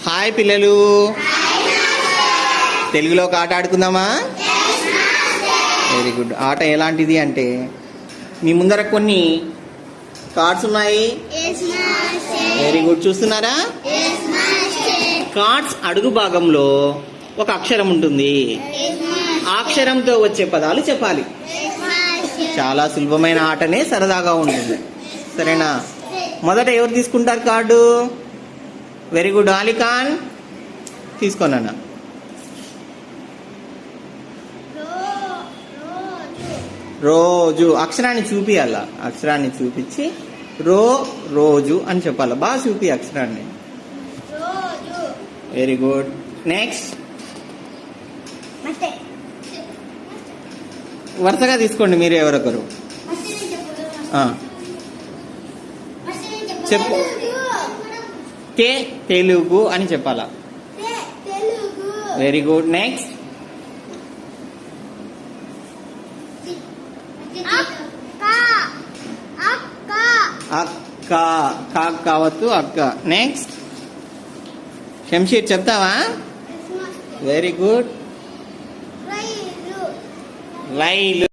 Hi పిల్లలు, తెలుగులో ఒక ఆట ఆడుకుందామా? Very good. ఆట ఎలాంటిది అంటే, మీ ముందర కొన్ని కార్డ్స్ ఉన్నాయి. Very good. చూస్తున్నారా? కార్డ్స్ అడుగు భాగంలో ఒక అక్షరం ఉంటుంది. ఆ అక్షరంతో వచ్చే పదాలు చెప్పాలి. చాలా సులభమైన ఆటనే, సరదాగా ఉంటుంది. సరేనా? మొదట ఎవరు తీసుకుంటారు కార్డు? Very good. అలీఖాన్ తీసుకోనన్నా. రోజు అక్షరాన్ని చూపియాల. అక్షరాన్ని చూపించి రోజు అని చెప్పాలి. బాగా చూపి అక్షరాన్ని. Very good. నెక్స్ట్ వరుసగా తీసుకోండి మీరు ఎవరొకరు. చెప్పు. తెలుగు అని చెప్పాలా? Very good. నెక్స్ట్ అక్క. కాక్ కావచ్చు, అక్క. నెక్స్ట్ శంషీర్ చెప్తావా? Very good. రైలు.